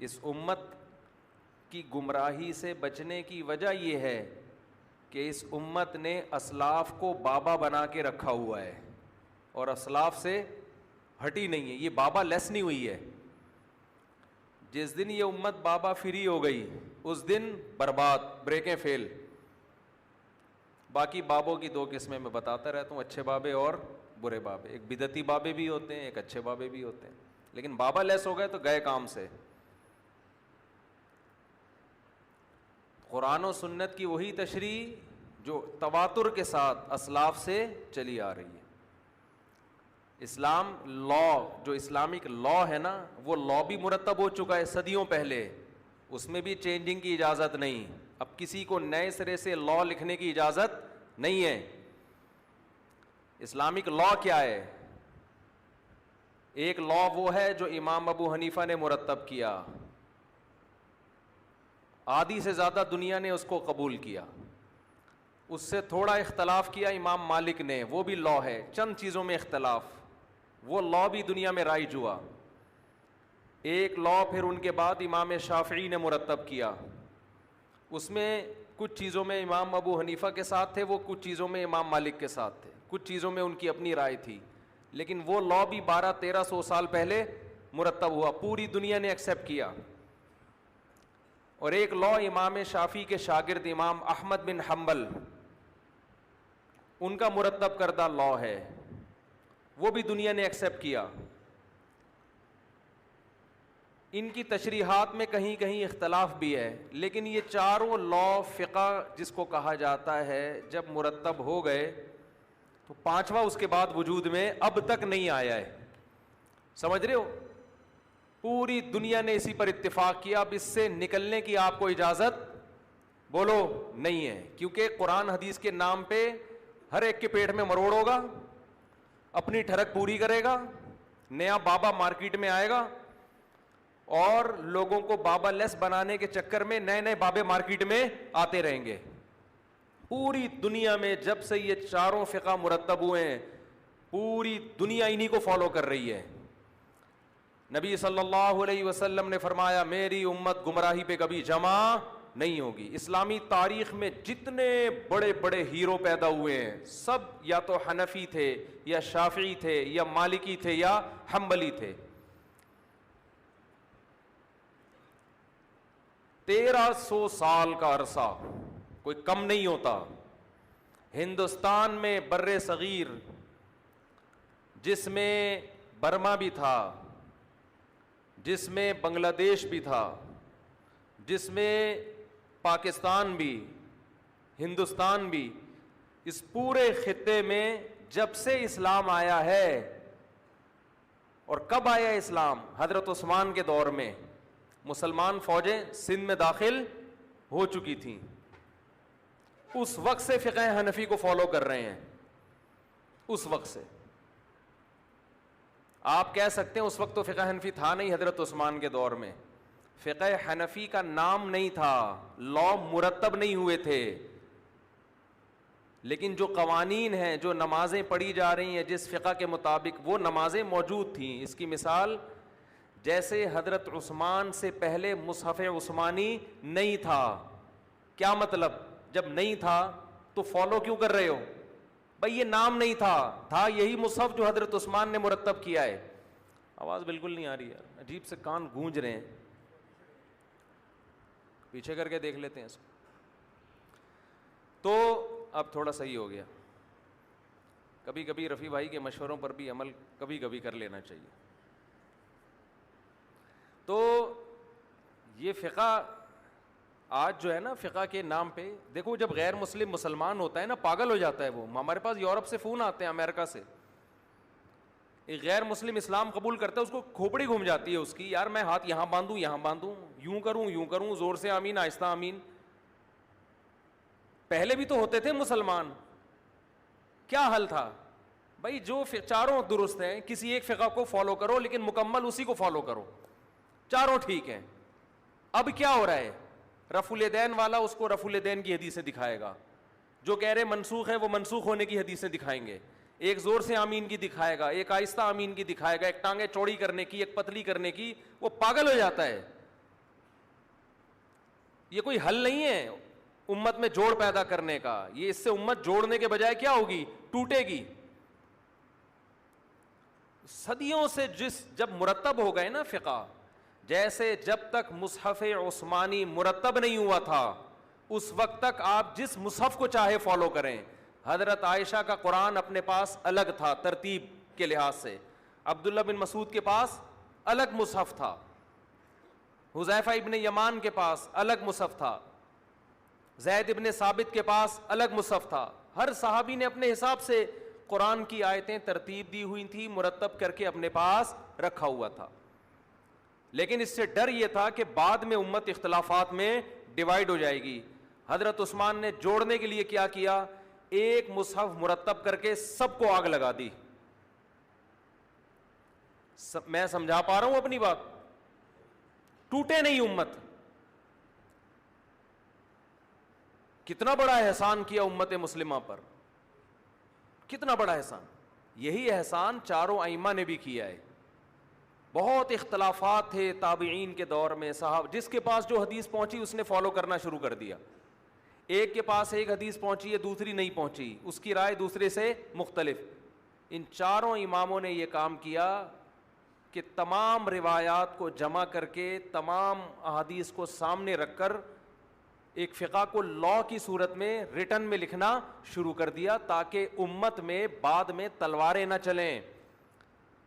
اس امت کی گمراہی سے بچنے کی وجہ یہ ہے کہ اس امت نے اسلاف کو بابا بنا کے رکھا ہوا ہے اور اسلاف سے ہٹی نہیں ہے, یہ بابا لیس نہیں ہوئی ہے. جس دن یہ امت بابا فری ہو گئی اس دن برباد, بریکیں فیل. باقی بابوں کی دو قسمیں میں بتاتا رہتا ہوں, اچھے بابے اور برے بابے. ایک بدعتی بابے بھی ہوتے ہیں, ایک اچھے بابے بھی ہوتے ہیں, لیکن بابا لیس ہو گئے تو گئے کام سے. قرآن و سنت کی وہی تشریح جو تواتر کے ساتھ اسلاف سے چلی آ رہی ہے. اسلام لا, جو اسلامک لا ہے نا, وہ لا بھی مرتب ہو چکا ہے صدیوں پہلے, اس میں بھی چینجنگ کی اجازت نہیں. اب کسی کو نئے سرے سے لا لکھنے کی اجازت نہیں ہے. اسلامک لا کیا ہے؟ ایک لا وہ ہے جو امام ابو حنیفہ نے مرتب کیا, آدھی سے زیادہ دنیا نے اس کو قبول کیا. اس سے تھوڑا اختلاف کیا امام مالک نے, وہ بھی لا ہے, چند چیزوں میں اختلاف, وہ لا بھی دنیا میں رائج ہوا. ایک لا پھر ان کے بعد امام شافعی نے مرتب کیا, اس میں کچھ چیزوں میں امام ابو حنیفہ کے ساتھ تھے, وہ کچھ چیزوں میں امام مالک کے ساتھ تھے, کچھ چیزوں میں ان کی اپنی رائے تھی, لیکن وہ لا بھی 1200-1300 سال پہلے مرتب ہوا, پوری دنیا نے ایکسیپٹ کیا. اور ایک لا امام شافعی کے شاگرد امام احمد بن حنبل, ان کا مرتب کردہ لا ہے, وہ بھی دنیا نے ایکسیپٹ کیا. ان کی تشریحات میں کہیں کہیں اختلاف بھی ہے, لیکن یہ چاروں لا فقہ جس کو کہا جاتا ہے جب مرتب ہو گئے تو پانچواں اس کے بعد وجود میں اب تک نہیں آیا ہے. سمجھ رہے ہو؟ پوری دنیا نے اسی پر اتفاق کیا, اب اس سے نکلنے کی آپ کو اجازت بولو نہیں ہے, کیونکہ قرآن حدیث کے نام پہ ہر ایک کے پیٹ میں مروڑ ہوگا, اپنی ٹھڑک پوری کرے گا, نیا بابا مارکیٹ میں آئے گا, اور لوگوں کو بابا لیس بنانے کے چکر میں نئے نئے بابے مارکیٹ میں آتے رہیں گے. پوری دنیا میں جب سے یہ چاروں فقہ مرتب ہوئے ہیں, پوری دنیا انہی کو فالو کر رہی ہے. نبی صلی اللہ علیہ وسلم نے فرمایا میری امت گمراہی پہ کبھی جمع نہیں ہوگی. اسلامی تاریخ میں جتنے بڑے بڑے ہیرو پیدا ہوئے ہیں سب یا تو حنفی تھے یا شافعی تھے یا مالکی تھے یا حنبلی تھے. 1300 سال کا عرصہ کوئی کم نہیں ہوتا. ہندوستان میں بر صغیر جس میں برما بھی تھا, جس میں بنگلہ دیش بھی تھا, جس میں پاکستان بھی, ہندوستان بھی, اس پورے خطے میں جب سے اسلام آیا ہے, اور کب آیا اسلام؟ حضرت عثمان کے دور میں مسلمان فوجیں سندھ میں داخل ہو چکی تھیں, اس وقت سے فقہ حنفی کو فالو کر رہے ہیں. اس وقت سے آپ کہہ سکتے ہیں اس وقت تو فقہ حنفی تھا نہیں, حضرت عثمان کے دور میں فقہ حنفی کا نام نہیں تھا, لا مرتب نہیں ہوئے تھے, لیکن جو قوانین ہیں, جو نمازیں پڑھی جا رہی ہیں جس فقہ کے مطابق, وہ نمازیں موجود تھیں. اس کی مثال جیسے حضرت عثمان سے پہلے مصحف عثمانی نہیں تھا. کیا مطلب؟ جب نہیں تھا تو فالو کیوں کر رہے ہو بھائی؟ یہ نام نہیں تھا یہی مصحف جو حضرت عثمان نے مرتب کیا ہے. آواز بالکل نہیں آ رہی یار, عجیب سے کان گونج رہے ہیں, پیچھے کر کے دیکھ لیتے ہیں اس کو. تو اب تھوڑا صحیح ہو گیا. کبھی کبھی رفیع بھائی کے مشوروں پر بھی عمل کبھی کبھی کر لینا چاہیے. تو یہ فقہ آج جو ہے نا, فقہ کے نام پہ دیکھو, جب غیر مسلم مسلمان ہوتا ہے نا پاگل ہو جاتا ہے وہ. ہمارے پاس یورپ سے فون آتے ہیں, امریکہ سے, ایک غیر مسلم اسلام قبول کرتا ہے, اس کو کھوپڑی گھوم جاتی ہے اس کی, یار میں ہاتھ یہاں باندھوں یہاں باندھوں, یوں کروں زور سے آمین, آہستہ آمین. پہلے بھی تو ہوتے تھے مسلمان, کیا حل تھا بھائی؟ جو چاروں درست ہیں, کسی ایک فقہ کو فالو کرو لیکن مکمل اسی کو فالو کرو, چاروں ٹھیک ہیں. اب کیا ہو رہا ہے؟ رفع الیدین والا اس کو رفع الیدین کی حدیثیں دکھائے گا, جو کہہ رہے منسوخ ہے وہ منسوخ ہونے کی حدیثیں دکھائیں گے. ایک زور سے آمین کی دکھائے گا, ایک آہستہ آمین کی دکھائے گا, ایک ٹانگیں چوڑی کرنے کی, ایک پتلی کرنے کی. وہ پاگل ہو جاتا ہے. یہ کوئی حل نہیں ہے امت میں جوڑ پیدا کرنے کا. یہ اس سے امت جوڑنے کے بجائے کیا ہوگی؟ ٹوٹے گی. صدیوں سے جب مرتب ہو گئے نا فقہ، جیسے جب تک مصحف عثمانی مرتب نہیں ہوا تھا اس وقت تک آپ جس مصحف کو چاہے فالو کریں. حضرت عائشہ کا قرآن اپنے پاس الگ تھا ترتیب کے لحاظ سے، عبداللہ بن مسعود کے پاس الگ مصحف تھا، حذیفہ ابن یمان کے پاس الگ مصحف تھا، زید ابن ثابت کے پاس الگ مصحف تھا. ہر صحابی نے اپنے حساب سے قرآن کی آیتیں ترتیب دی ہوئی تھی، مرتب کر کے اپنے پاس رکھا ہوا تھا. لیکن اس سے ڈر یہ تھا کہ بعد میں امت اختلافات میں ڈیوائیڈ ہو جائے گی. حضرت عثمان نے جوڑنے کے لیے کیا کیا؟ ایک مصحف مرتب کر کے سب کو آگ لگا دی. میں سمجھا پا رہا ہوں اپنی بات؟ ٹوٹے نہیں امت. کتنا بڑا احسان کیا امت مسلمہ پر، کتنا بڑا احسان. یہی احسان چاروں ائمہ نے بھی کیا ہے. بہت اختلافات تھے تابعین کے دور میں، صاحب جس کے پاس جو حدیث پہنچی اس نے فالو کرنا شروع کر دیا. ایک کے پاس ایک حدیث پہنچی ہے دوسری نہیں پہنچی، اس کی رائے دوسرے سے مختلف. ان چاروں اماموں نے یہ کام کیا کہ تمام روایات کو جمع کر کے تمام احادیث کو سامنے رکھ کر ایک فقہ کو لا کی صورت میں ریٹن میں لکھنا شروع کر دیا تاکہ امت میں بعد میں تلواریں نہ چلیں.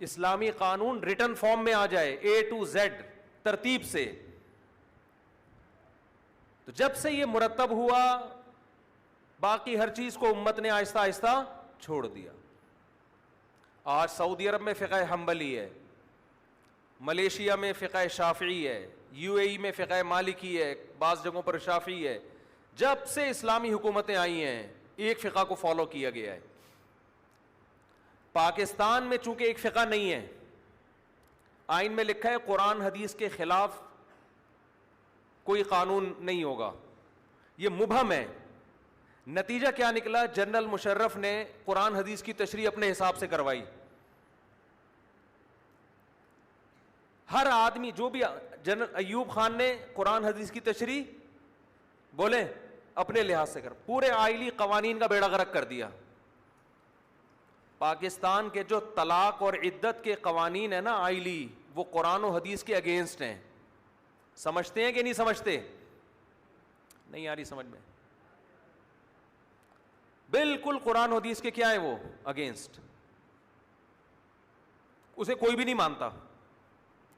اسلامی قانون ریٹن فارم میں آ جائے A to Z ترتیب سے. تو جب سے یہ مرتب ہوا باقی ہر چیز کو امت نے آہستہ آہستہ چھوڑ دیا. آج سعودی عرب میں فقہ حنبلی ہے، ملیشیا میں فقہ شافعی ہے، UAE میں فقہ مالکی ہے، بعض جگہوں پر شافعی ہے. جب سے اسلامی حکومتیں آئی ہیں ایک فقہ کو فالو کیا گیا ہے. پاکستان میں چونکہ ایک فقہ نہیں ہے، آئین میں لکھا ہے قرآن حدیث کے خلاف کوئی قانون نہیں ہوگا. یہ مبہم ہے. نتیجہ کیا نکلا؟ جنرل مشرف نے قرآن حدیث کی تشریح اپنے حساب سے کروائی. ہر آدمی جو بھی، جنرل ایوب خان نے قرآن حدیث کی تشریح بولے اپنے لحاظ سے کر، پورے آئلی قوانین کا بیڑا غرق کر دیا. پاکستان کے جو طلاق اور عدت کے قوانین ہیں نا آئلی، وہ قرآن و حدیث کے اگینسٹ ہیں. سمجھتے ہیں کہ نہیں سمجھتے؟ نہیں آ رہی سمجھ میں؟ بالکل قرآن و حدیث کے کیا ہیں وہ؟ اگینسٹ. اسے کوئی بھی نہیں مانتا،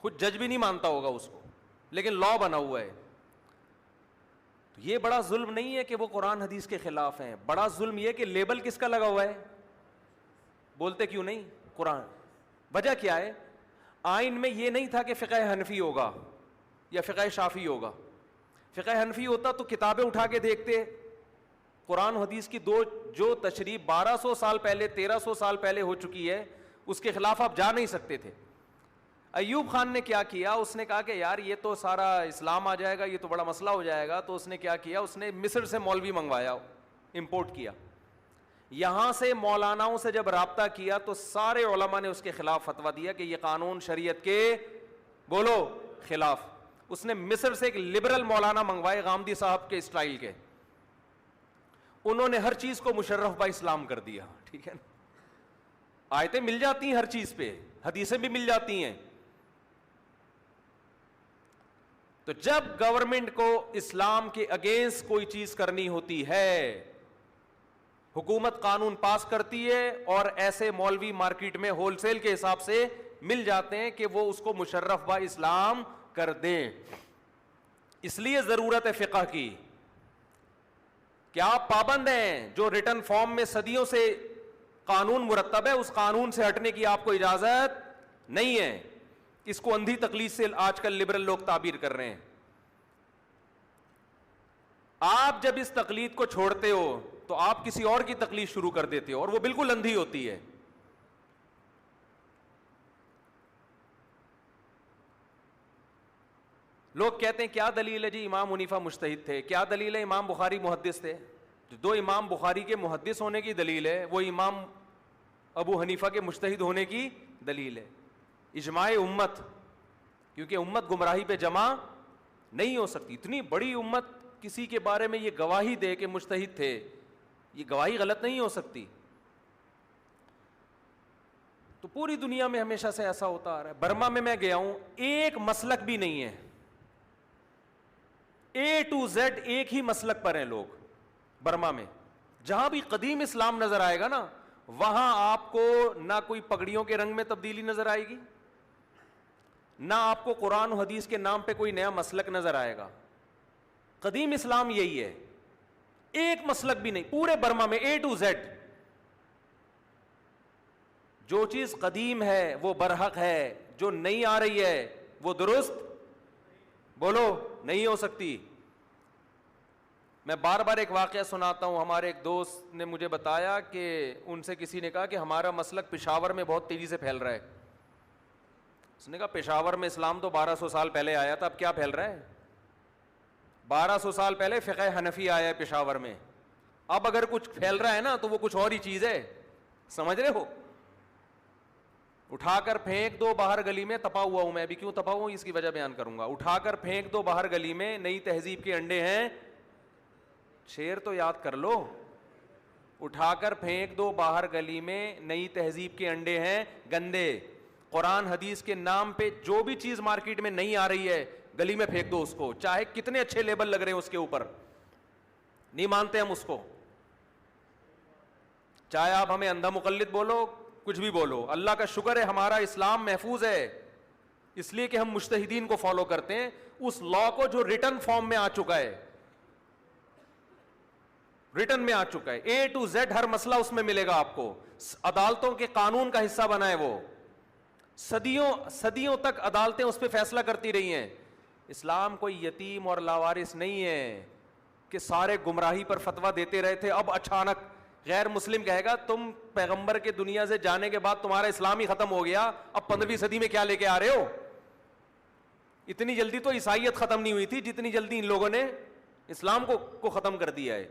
خود جج بھی نہیں مانتا ہوگا اس کو، لیکن لا بنا ہوا ہے. تو یہ بڑا ظلم نہیں ہے کہ وہ قرآن حدیث کے خلاف ہیں، بڑا ظلم یہ کہ لیبل کس کا لگا ہوا ہے؟ بولتے کیوں نہیں؟ قرآن. وجہ کیا ہے؟ آئین میں یہ نہیں تھا کہ فقہ حنفی ہوگا یا فقہ شافعی ہوگا. فقہ حنفی ہوتا تو کتابیں اٹھا کے دیکھتے، قرآن حدیث کی جو تشریح 1200 سال پہلے 1300 سال پہلے ہو چکی ہے اس کے خلاف آپ جا نہیں سکتے تھے. ایوب خان نے کیا کیا؟ اس نے کہا کہ یار یہ تو سارا اسلام آ جائے گا، یہ تو بڑا مسئلہ ہو جائے گا. تو اس نے کیا کیا؟ اس نے مصر سے مولوی منگوایا، امپورٹ کیا. یہاں سے مولاناؤں سے جب رابطہ کیا تو سارے علماء نے اس کے خلاف فتویٰ دیا کہ یہ قانون شریعت کے بولو خلاف. اس نے مصر سے ایک لبرل مولانا منگوائے غامدی صاحب کے اسٹائل کے، انہوں نے ہر چیز کو مشرف با اسلام کر دیا. ٹھیک ہے نا؟ آیتیں مل جاتی ہیں ہر چیز پہ، حدیثیں بھی مل جاتی ہیں. تو جب گورنمنٹ کو اسلام کے اگینسٹ کوئی چیز کرنی ہوتی ہے، حکومت قانون پاس کرتی ہے اور ایسے مولوی مارکیٹ میں ہول سیل کے حساب سے مل جاتے ہیں کہ وہ اس کو مشرف با اسلام کر دیں. اس لیے ضرورت ہے فقہ کی کہ آپ پابند ہیں. جو ریٹن فارم میں صدیوں سے قانون مرتب ہے اس قانون سے ہٹنے کی آپ کو اجازت نہیں ہے. اس کو اندھی تقلید سے آج کل لبرل لوگ تعبیر کر رہے ہیں. آپ جب اس تقلید کو چھوڑتے ہو تو آپ کسی اور کی تقلید شروع کر دیتے ہو اور وہ بالکل اندھی ہوتی ہے. لوگ کہتے ہیں کیا دلیل ہے جی امام حنیفہ مجتہد تھے، کیا دلیل ہے امام بخاری محدث تھے. دو امام بخاری کے محدث ہونے کی دلیل ہے، وہ امام ابو حنیفہ کے مجتہد ہونے کی دلیل ہے. اجماع امت، کیونکہ امت گمراہی پہ جمع نہیں ہو سکتی. اتنی بڑی امت کسی کے بارے میں یہ گواہی دے کہ مجتہد تھے, یہ گواہی غلط نہیں ہو سکتی. تو پوری دنیا میں ہمیشہ سے ایسا ہوتا آ رہا ہے. برما میں گیا ہوں, ایک مسلک بھی نہیں ہے, A to Z ایک ہی مسلک پر ہیں لوگ برما میں. جہاں بھی قدیم اسلام نظر آئے گا نا, وہاں آپ کو نہ کوئی پگڑیوں کے رنگ میں تبدیلی نظر آئے گی, نہ آپ کو قرآن و حدیث کے نام پہ کوئی نیا مسلک نظر آئے گا. قدیم اسلام یہی ہے, ایک مسلک بھی نہیں پورے برما میں, A to Z. جو چیز قدیم ہے وہ برحق ہے, جو نئی آ رہی ہے وہ درست بولو نہیں ہو سکتی. میں بار بار ایک واقعہ سناتا ہوں. ہمارے ایک دوست نے مجھے بتایا کہ ان سے کسی نے کہا کہ ہمارا مسلک پشاور میں بہت تیزی سے پھیل رہا ہے. اس نے کہا پشاور میں اسلام تو 1200 سال پہلے آیا تھا, اب کیا پھیل رہا ہے؟ 1200 سال پہلے فقہ حنفی آیا ہے پشاور میں, اب اگر کچھ پھیل رہا ہے نا تو وہ کچھ اور ہی چیز ہے. سمجھ رہے ہو؟ اٹھا کر پھینک دو باہر گلی میں, تپا ہوا ہوں میں, ابھی کیوں تپا ہوں اس کی وجہ بیان کروں گا. اٹھا کر پھینک دو باہر گلی میں, نئی تہذیب کے انڈے ہیں. شعر تو یاد کر لو. اٹھا کر پھینک دو باہر گلی میں, نئی تہذیب کے انڈے ہیں گندے. قرآن حدیث کے نام پہ جو بھی چیز مارکیٹ میں نہیں آ رہی ہے گلی میں پھینک دو اس کو, چاہے کتنے اچھے لیبل لگ رہے ہیں اس کے اوپر. نہیں مانتے ہم اس کو, چاہے آپ ہمیں اندھا مقلد بولو, کچھ بھی بولو. اللہ کا شکر ہے ہمارا اسلام محفوظ ہے, اس لیے کہ ہم مجتہدین کو فالو کرتے ہیں, اس لا کو جو ریٹن فارم میں آ چکا ہے, ریٹن میں آ چکا ہے. A to Z ہر مسئلہ اس میں ملے گا آپ کو. عدالتوں کے قانون کا حصہ بنا ہے وہ, صدیوں تک عدالتیں اس پہ فیصلہ کرتی رہی ہیں. اسلام کوئی یتیم اور لاوارث نہیں ہے کہ سارے گمراہی پر فتویٰ دیتے رہے تھے, اب اچانک غیر مسلم کہے گا تم پیغمبر کے دنیا سے جانے کے بعد تمہارا اسلام ہی ختم ہو گیا, اب 15ویں صدی میں کیا لے کے آ رہے ہو. اتنی جلدی تو عیسائیت ختم نہیں ہوئی تھی جتنی جلدی ان لوگوں نے اسلام کو ختم کر دیا ہے.